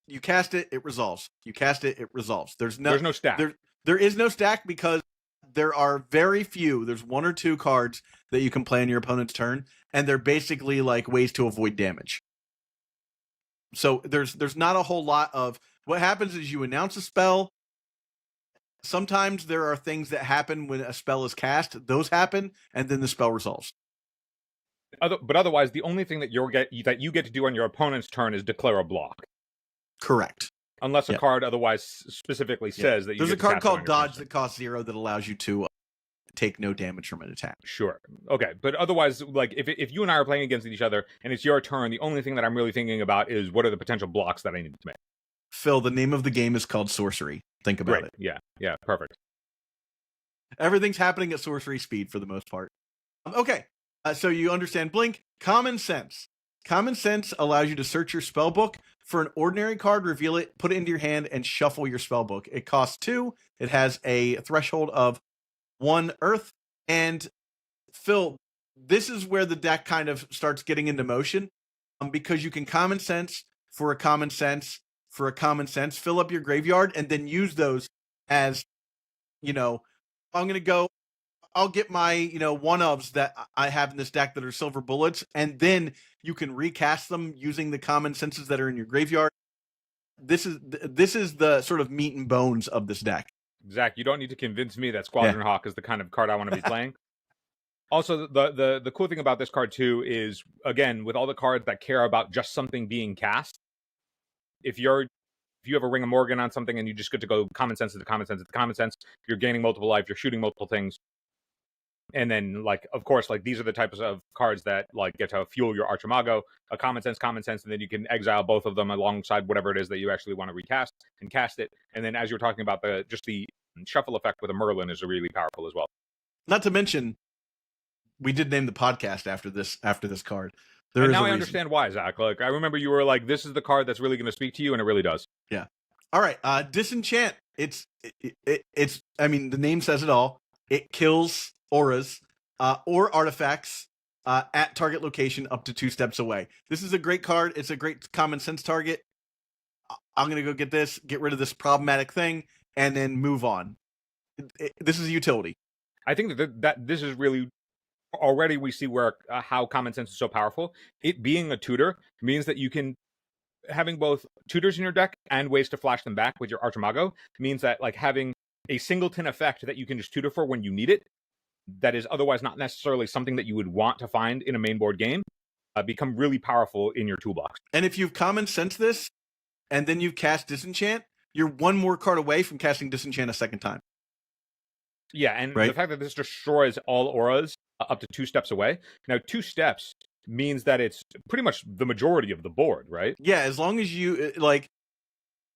You cast it, it resolves. You cast it, it resolves. There's no stack. There is no stack because there are very few. There's 1 or 2 cards that you can play on your opponent's turn, and they're basically, like, ways to avoid damage. So there's not a whole lot of what happens is you announce a spell. Sometimes there are things that happen when a spell is cast. Those happen, and then the spell resolves. But otherwise, the only thing that you get to do on your opponent's turn is declare a block. Correct. Unless a card otherwise specifically says that you There's get a card called Dodge turn. that costs 0 that allows you to take no damage from an attack. Sure. Okay. But otherwise, like, if you and I are playing against each other and it's your turn, the only thing that I'm really thinking about is what are the potential blocks that I need to make. Phil, the name of the game is called Sorcery. Think about it. Yeah, perfect. Everything's happening at sorcery speed for the most part. Okay, so you understand Blink. Common Sense. Common Sense allows you to search your spell book for an ordinary card, reveal it, put it into your hand, and shuffle your spell book. It costs 2. It has a threshold of 1 earth. And Phil, this is where the deck kind of starts getting into motion, because you can Common Sense for a Common Sense for a common sense, fill up your graveyard, and then use those as, I'll get my, one-ofs that I have in this deck that are silver bullets, and then you can recast them using the common senses that are in your graveyard. This is the sort of meat and bones of this deck. Zach, you don't need to convince me that Squadron Hawk is the kind of card I want to be playing. Also, the cool thing about this card too is, again, with all the cards that care about just something being cast, if you have a Ring of Morgan on something and you just get to go common sense to common sense to common sense, you're gaining multiple life, you're shooting multiple things. And then, of course, these are the types of cards that get to fuel your Archimago, a common sense, and then you can exile both of them alongside whatever it is that you actually want to recast and cast it. And then, as you're talking about, the shuffle effect with a Merlin is really powerful as well. Not to mention, we did name the podcast after this card. And now I understand why, Zach. I remember you were like, "This is the card that's really going to speak to you," and it really does. Yeah. All right. Disenchant. It's. I mean, the name says it all. It kills auras or artifacts at target location up to 2 steps away. This is a great card. It's a great common sense target. I'm gonna go get rid of this problematic thing, and then move on. This is a utility. I think that this is really. Already we see where how common sense is so powerful. It being a tutor means that you can, having both tutors in your deck and ways to flash them back with your Archimago means that having a singleton effect that you can just tutor for when you need it, that is otherwise not necessarily something that you would want to find in a main board game, become really powerful in your toolbox. And if you've common sense this, and then you cast Disenchant, you're one more card away from casting Disenchant a second time. Yeah, and the fact that this destroys all auras up to 2 steps away. Now, 2 steps means that it's pretty much the majority of the board, right? Yeah, as long as you,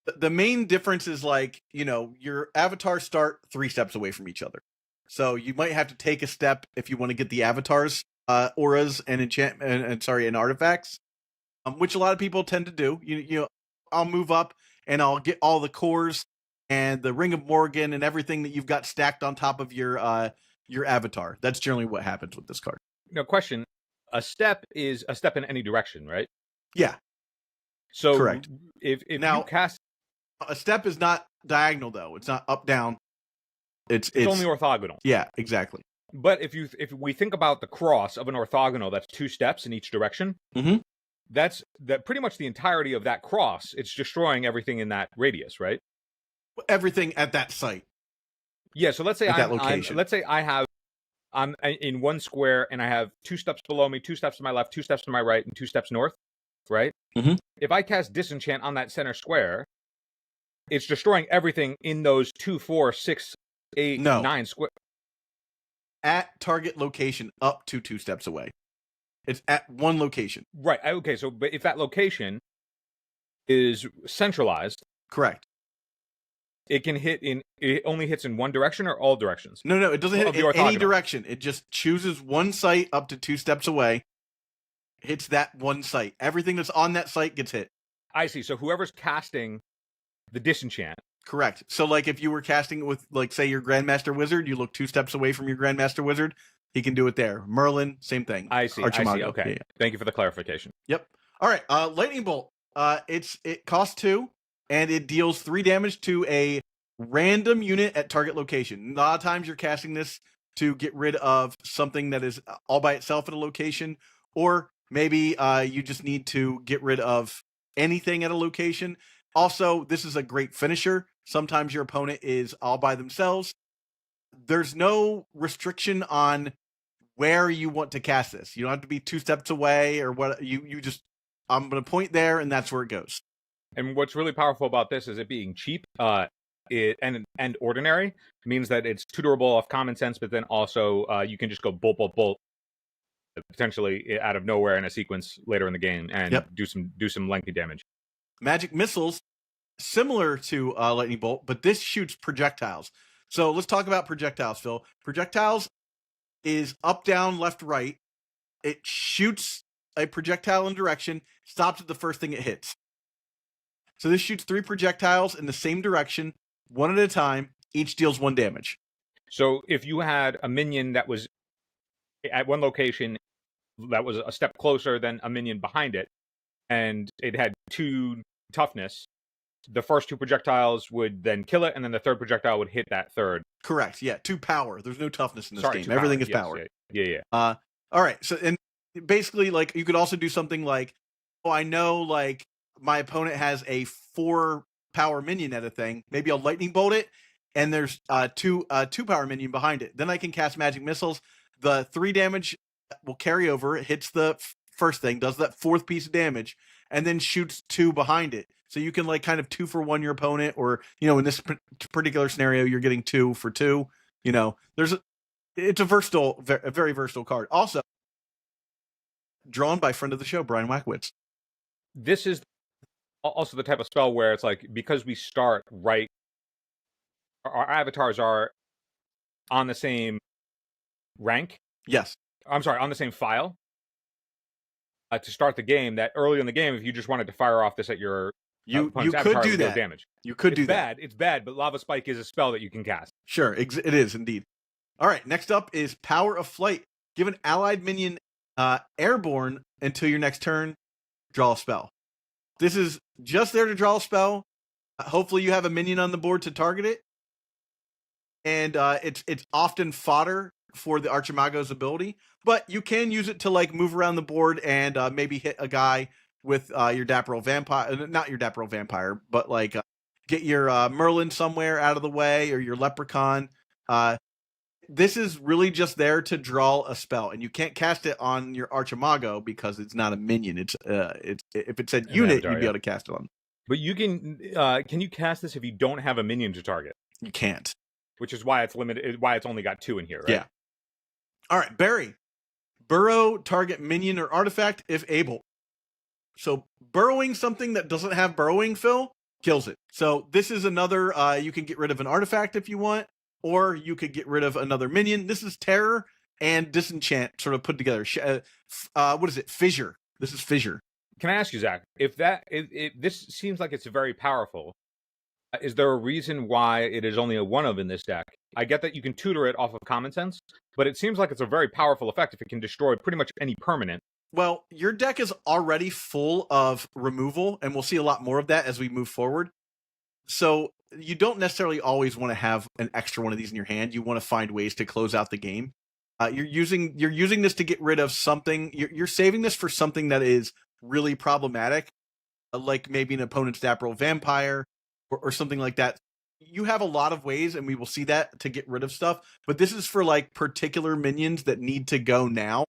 the main difference is, your avatars start 3 steps away from each other. So you might have to take a step if you want to get the avatars, auras, and and artifacts, which a lot of people tend to do. I'll move up and I'll get all the cores and the Ring of Morgan and everything that you've got stacked on top of your avatar. That's generally what happens with this card. No question. A step is a step in any direction, right? Yeah. So correct. If now, you cast a step is not diagonal though. It's not up down. It's only orthogonal. Yeah, exactly. But if we think about the cross of an orthogonal, that's 2 steps in each direction. Mm-hmm. That's pretty much the entirety of that cross. It's destroying everything in that radius, right? Everything at that site. Yeah, so let's say I'm in one square and I have 2 steps below me, 2 steps to my left, 2 steps to my right, and 2 steps north, right? Mm-hmm. If I cast Disenchant on that center square, it's destroying everything in those 2, 4, 6, 8, 9 square. At target location up to 2 steps away. It's at one location. Right. Okay, so but if that location is centralized. Correct. It only hits in one direction or all directions? No, it doesn't hit in any direction. It just chooses one site up to 2 steps away, hits that one site. Everything that's on that site gets hit. I see. So whoever's casting the Disenchant. Correct. So if you were casting with, say, your Grandmaster Wizard, you look 2 steps away from your Grandmaster Wizard, he can do it there. Merlin, same thing. I see. Archimago. Okay. Yeah. Thank you for the clarification. Yep. All right. Lightning Bolt. It costs 2. And it deals 3 damage to a random unit at target location. A lot of times you're casting this to get rid of something that is all by itself at a location, or maybe you just need to get rid of anything at a location. Also, this is a great finisher. Sometimes your opponent is all by themselves. There's no restriction on where you want to cast this. You don't have to be 2 steps away or what. You just, I'm going to point there, and that's where it goes. And what's really powerful about this is it being cheap and ordinary means that it's tutorable off common sense, but then also you can just go bolt, potentially out of nowhere in a sequence later in the game and do some lengthy damage. Magic missiles, similar to Lightning Bolt, but this shoots projectiles. So let's talk about projectiles, Phil. Projectiles is up, down, left, right. It shoots a projectile in direction, stops at the first thing it hits. So this shoots 3 projectiles in the same direction, one at a time. Each deals 1 damage. So if you had a minion that was at one location that was a step closer than a minion behind it, and it had 2 toughness, the first 2 projectiles would then kill it, and then the third projectile would hit that third. Correct. Yeah, 2 power. There's no toughness in this Sorry, game. 2 Everything power. is Yes, power. Yeah. All right. So, and basically, like, you could also do something like, oh, I know, like, my opponent has a 4 power minion at a thing. Maybe I'll lightning bolt it, and there's 2 power minion behind it. Then I can cast magic missiles. The 3 damage will carry over. It hits the first thing, does that 4th piece of damage, and then shoots 2 behind it. So you can, like, kind of 2 for 1 your opponent, or, you know, in this particular scenario, you're getting 2 for 2. You know, it's a very versatile card. Also, drawn by friend of the show, Brian Wackowitz. This is also the type of spell where it's like, because we start right, our avatars are on the same rank. Yes. I'm sorry, on the same file. To start the game, that early in the game, if you just wanted to fire off this at your you could avatar, do that damage. You could do that. It's bad. It's bad, but Lava Spike is a spell that you can cast. Sure, it is indeed. All right, next up is Power of Flight. Give an allied minion airborne until your next turn. Draw a spell. This is just there to draw a spell. Hopefully, you have a minion on the board to target it, and it's often fodder for the Archimago's ability. But you can use it to, like, move around the board and maybe hit a guy with your Dapper Vampire, not your Dapper Vampire, but, like, get your Merlin somewhere out of the way, or your Leprechaun. This is really just there to draw a spell, and you can't cast it on your Archimago because it's not a minion. It's if it said unit, avatar, you'd be able to cast it on. But you can you cast this if you don't have a minion to target? You can't. Which is why it's limited. Why it's only got 2 in here, right? Yeah. All right, Barry. Burrow target minion or artifact if able. So burrowing something that doesn't have burrowing, Phil, kills it. So this is another, you can get rid of an artifact if you want, or you could get rid of another minion. This is Terror and Disenchant sort of put together. What is it? Fissure. This is Fissure. Can I ask you, Zach, if this seems like it's very powerful, is there a reason why it is only a 1-of in this deck? I get that you can tutor it off of common sense, but it seems like it's a very powerful effect if it can destroy pretty much any permanent. Well, your deck is already full of removal, and we'll see a lot more of that as we move forward. So you don't necessarily always want to have an extra one of these in your hand. You want to find ways to close out the game. You're using this to get rid of something. You're saving this for something that is really problematic, like maybe an opponent's Dapper Vampire or something like that. You have a lot of ways, and we will see that, to get rid of stuff. But this is for, like, particular minions that need to go now.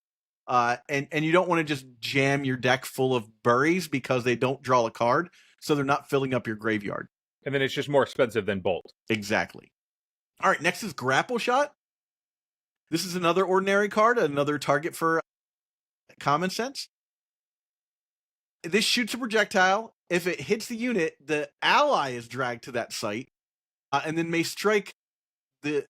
And you don't want to just jam your deck full of buries because they don't draw a card, so they're not filling up your graveyard. And then it's just more expensive than Bolt. Exactly. All right, next is Grapple Shot. This is another ordinary card, another target for common sense. This shoots a projectile. If it hits the unit, the ally is dragged to that site, and then may strike the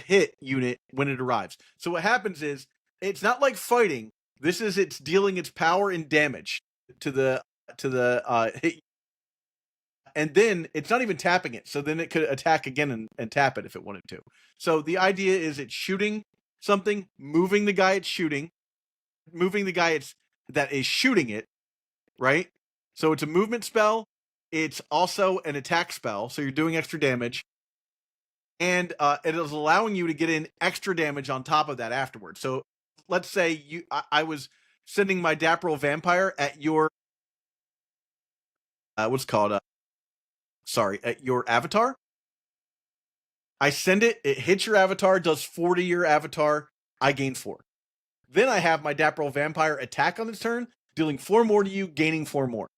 hit unit when it arrives. So what happens is, it's not like fighting. This is it's dealing its power and damage to the hit, and then it's not even tapping it. So then it could attack again and tap it if it wanted to. So the idea is it's shooting something, moving the guy it's shooting, moving the guy that is shooting it, right? So it's a movement spell. It's also an attack spell, so you're doing extra damage. And it is allowing you to get in extra damage on top of that afterwards. So let's say I was sending my Dapper Vampire at your at your avatar. I send it hits your avatar, does 4 to your avatar, I gain 4. Then I have my Dapper Vampire attack on its turn, dealing 4 more to you, gaining 4 more.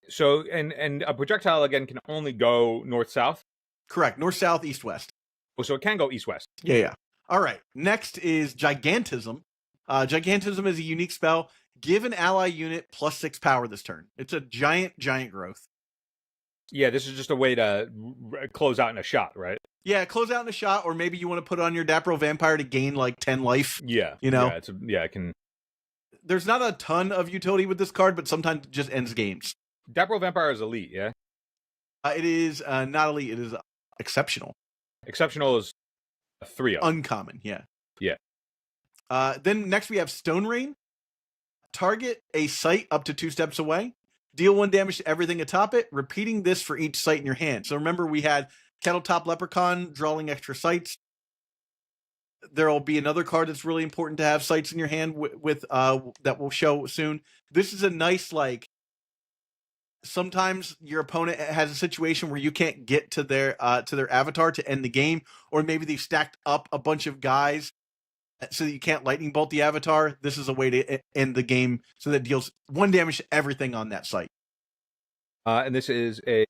So, and a projectile, again, can only go north-south? Correct. North, south, east, west. Oh, so it can go east-west. Yeah. All right. Next is Gigantism. Gigantism is a unique spell. Give an ally unit +6 power this turn. It's a giant growth. Yeah, this is just a way to close out in a shot, right? Yeah, close out in a shot, or maybe you want to put on your Dapper Vampire to gain like 10 life. Yeah. You know? Yeah, I can. There's not a ton of utility with this card, but sometimes it just ends games. Dapper Vampire is elite, yeah? It is not elite, it is exceptional. Exceptional is a 3-of. Uncommon, yeah. Yeah. Then next we have Stone Rain. Target a site up to 2 steps away. Deal 1 damage to everything atop it, repeating this for each site in your hand. So remember, we had Kettletop Leprechaun drawing extra sites. There will be another card that's really important to have sites in your hand with that we'll show soon. This is a nice, like, sometimes your opponent has a situation where you can't get to their avatar to end the game, or maybe they've stacked up a bunch of guys so that you can't lightning bolt the avatar. This is a way to end the game so that it deals 1 damage to everything on that site. And this is a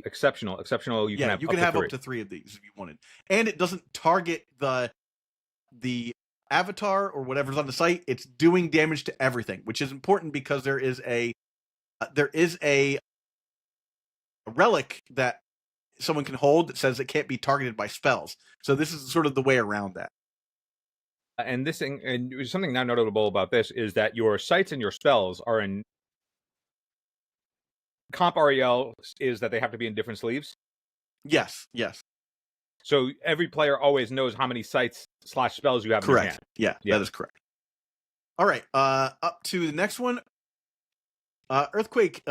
exceptional. You can have up to 3 of these if you wanted, and it doesn't target the avatar or whatever's on the site. It's doing damage to everything, which is important because there is a relic that someone can hold that says it can't be targeted by spells. So this is sort of the way around that. And this thing, and something now notable about this is that your sites and your spells are in comp REL is that they have to be in different sleeves. Yes. So every player always knows how many sites / spells you have. Correct. In your hand. Yeah, that is correct. All right. Up to the next one. Earthquake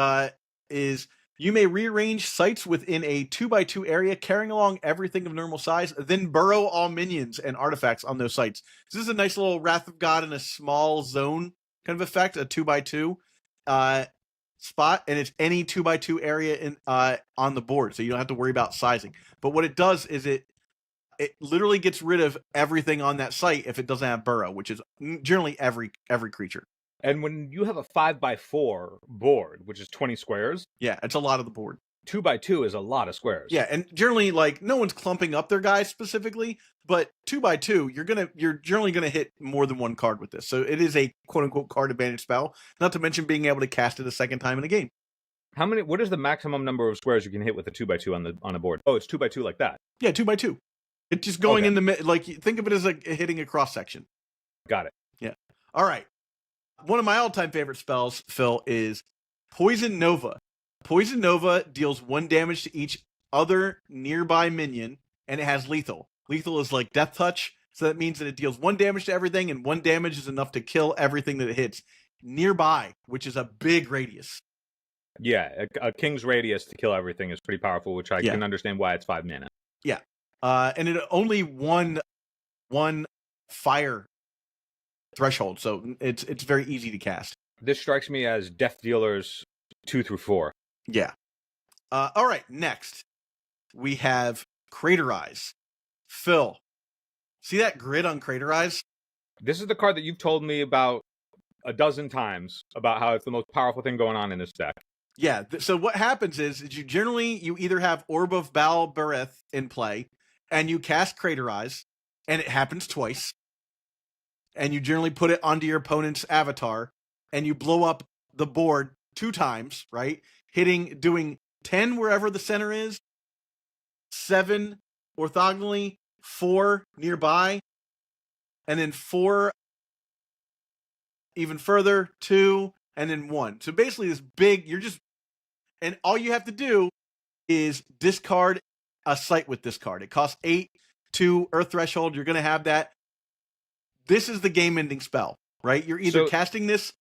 is you may rearrange sites within a 2x2 area, carrying along everything of normal size, then burrow all minions and artifacts on those sites. So this is a nice little Wrath of God in a small zone kind of effect, a 2x2 spot, and it's any 2x2 area in on the board, so you don't have to worry about sizing. But what it does is it literally gets rid of everything on that site if it doesn't have burrow, which is generally every creature. And when you have a 5x4 board, which is 20 squares, yeah, it's a lot of the board. 2x2 is a lot of squares. Yeah, and generally, like, no one's clumping up their guys specifically, but 2x2, you're generally gonna hit more than one card with this. So it is a quote unquote card advantage spell. Not to mention being able to cast it a second time in a game. What is the maximum number of squares you can hit with a 2x2 on a board? Oh, it's 2x2 like that. Yeah, 2x2. It's just going in the like, think of it as like hitting a cross section. Got it. Yeah. All right. One of my all-time favorite spells, Phil, is Poison Nova. Poison Nova deals 1 damage to each other nearby minion, and it has lethal. Lethal is like Death Touch, so that means that it deals 1 damage to everything, and 1 damage is enough to kill everything that it hits nearby, which is a big radius. Yeah, a king's radius to kill everything is pretty powerful, which I can understand why it's 5 mana. Yeah, and it only one fire threshold, so it's very easy to cast. This strikes me as Death Dealers 2 through 4. Yeah. All right, next we have Crater Eyes. Phil, see that grid on Crater Eyes? This is the card that you've told me about a dozen times about how it's the most powerful thing going on in this deck. Yeah, so what happens is you either have Orb of Baal Bereth in play, and you cast Crater Eyes, and it happens twice, and you generally put it onto your opponent's avatar, and you blow up the board 2 times, right? Doing 10 wherever the center is, 7 orthogonally, 4 nearby, and then 4 even further, 2, and then 1. So basically this big, and all you have to do is discard a site with this card. It costs 8 to Earth Threshold. You're going to have that. This is the game-ending spell, right? You're either casting this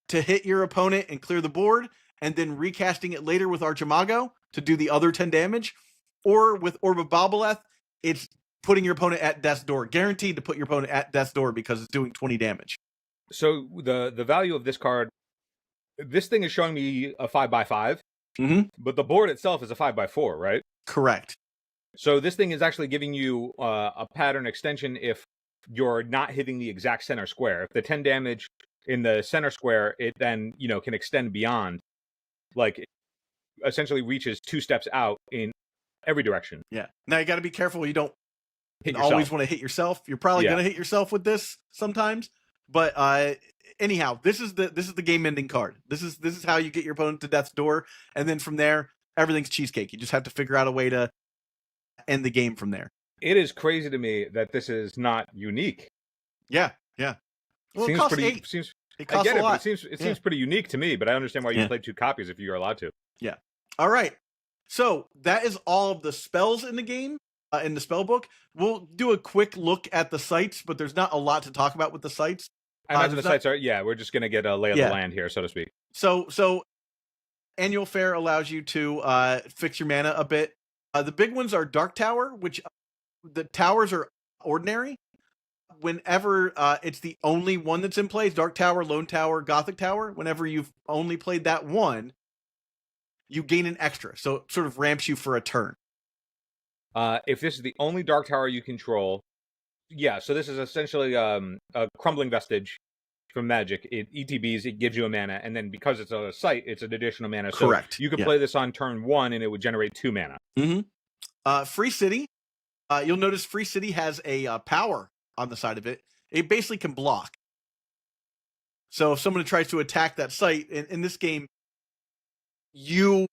to hit your opponent and clear the board, and then recasting it later with Archimago to do the other 10 damage, or with Orb of Balbaleth, it's putting your opponent at death's door. Guaranteed to put your opponent at death's door because it's doing 20 damage. So the value of this card, this thing is showing me a 5x5, but the board itself is a 5x4, right? Correct. So this thing is actually giving you a pattern extension if you're not hitting the exact center square. If the 10 damage in the center square, it then, can extend beyond. Like, it essentially reaches 2 steps out in every direction. Yeah. Now you got to be careful. You don't always want to hit yourself. You're probably going to hit yourself with this sometimes. But anyhow, this is the game-ending card. This is how you get your opponent to death's door, and then from there, everything's cheesecake. You just have to figure out a way to end the game from there. It is crazy to me that this is not unique. Yeah. Well, it costs 8. It costs I get a lot. But it seems pretty unique to me, but I understand why you played 2 copies if you're allowed to. Yeah. All right. So that is all of the spells in the game, in the spell book. We'll do a quick look at the sites, but there's not a lot to talk about with the sites. I imagine the sites are, we're just going to get a lay of the land here, so to speak. So Annual Fair allows you to fix your mana a bit. The big ones are Dark Tower, which the towers are ordinary. Whenever it's the only one that's in play, Dark Tower, Lone Tower, Gothic Tower, whenever you've only played that one, you gain an extra. So it sort of ramps you for a turn. If this is the only Dark Tower you control, yeah, so this is essentially a Crumbling Vestige from Magic. It ETBs, it gives you a mana, and then because it's a site, it's an additional mana. Correct. So you could play this on turn 1, and it would generate 2 mana. Free City. You'll notice Free City has a power on the side of it. It basically can block. So if someone tries to attack that site, in this game, you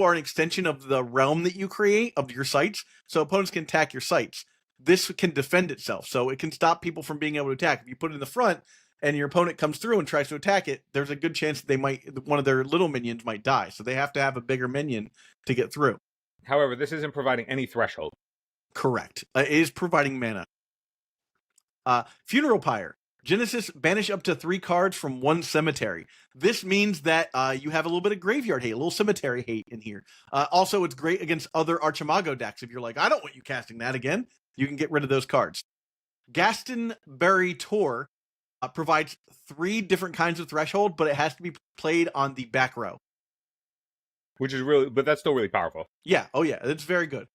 are an extension of the realm that you create, of your sites, so opponents can attack your sites. This can defend itself, so it can stop people from being able to attack. If you put it in the front, and your opponent comes through and tries to attack it, there's a good chance that one of their little minions might die, so they have to have a bigger minion to get through. However, this isn't providing any threshold. Correct. It is providing mana. Funeral Pyre. Genesis, banish up to 3 cards from 1 cemetery. This means that you have a little bit of graveyard hate, a little cemetery hate in here. Also, it's great against other Archimago decks. If you're like, I don't want you casting that again, you can get rid of those cards. Gastonbury Tor provides 3 different kinds of threshold, but it has to be played on the back row. Which is really, but that's still really powerful. Yeah, oh yeah, it's very good.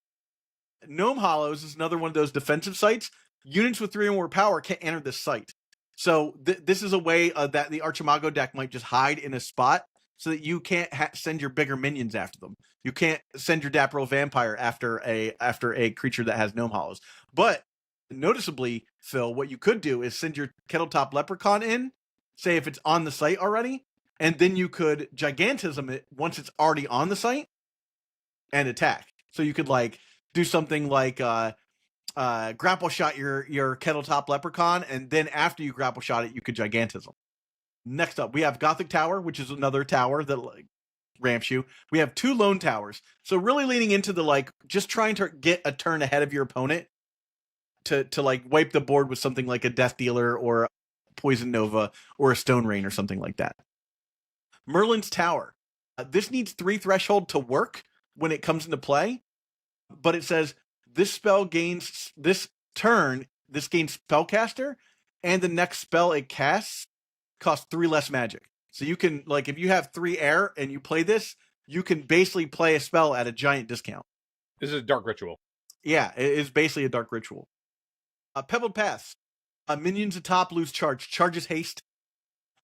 Gnome Hollows is another one of those defensive sites. Units with 3 or more power can't enter this site. So this is a way that the Archimago deck might just hide in a spot so that you can't send your bigger minions after them. You can't send your Dapper Vampire after a creature that has Gnome Hollows. But noticeably, Phil, what you could do is send your Kettletop Leprechaun in, say if it's on the site already, and then you could Gigantism it once it's already on the site and attack. So you could like do something like grapple shot your Kettletop Leprechaun, and then after you grapple shot it, you could Gigantism. Next up, we have Gothic Tower, which is another tower that like ramps you. We have 2 Lone Towers. So really leaning into the like just trying to get a turn ahead of your opponent to like wipe the board with something like a Death Dealer or a Poison Nova or a Stone Rain or something like that. Merlin's Tower. This needs 3 threshold to work when it comes into play, but it says this spell gains this turn, this gains Spellcaster, and the next spell it casts costs 3 less magic. So you can, like, if you have 3 air and you play this, you can basically play a spell at a giant discount. This is a Dark Ritual. Yeah, it is basically a Dark Ritual. Pebbled Paths. Minions atop lose charge. Charges haste.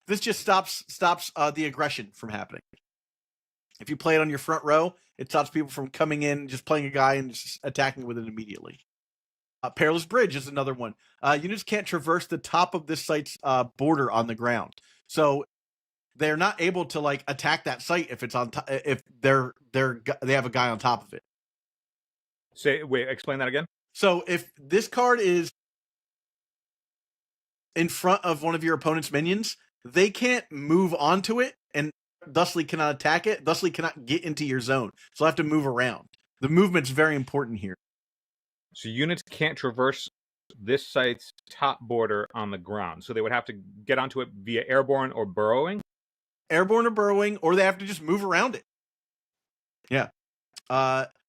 This just stops the aggression from happening. If you play it on your front row, it stops people from coming in, just playing a guy and just attacking with it immediately. Perilous Bridge is another one. Units can't traverse the top of this site's border on the ground, so they're not able to like attack that site if it's on if they have a guy on top of it. Wait, explain that again. So if this card is in front of one of your opponent's minions, they can't move onto it and thusly cannot attack it, thusly cannot get into your zone. So they'll have to move around. The movement's very important here. So units can't traverse this site's top border on the ground. So they would have to get onto it via airborne or burrowing? Airborne or burrowing, or they have to just move around it. Yeah.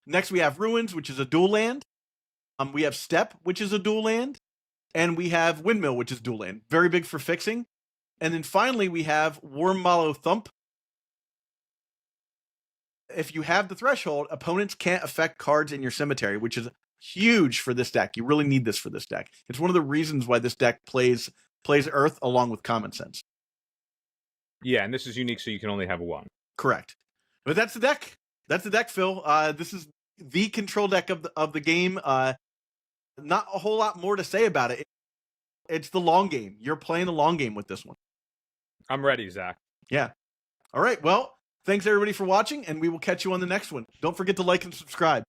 Next we have Ruins, which is a dual land. We have Step, which is a dual land. And we have Windmill, which is dual land. Very big for fixing. And then finally we have Worm Mallow Thump. If you have the threshold, opponents can't affect cards in your cemetery, which is huge for this deck. You really need this for this deck. It's one of the reasons why this deck plays Earth along with Common Sense. Yeah, and this is unique, so you can only have 1. Correct. But that's the deck. That's the deck, Phil. This is the control deck of the game. Not a whole lot more to say about it. It's the long game. You're playing the long game with this one. I'm ready, Zach. Yeah. All right. Well, thanks everybody for watching, and we will catch you on the next one. Don't forget to like and subscribe.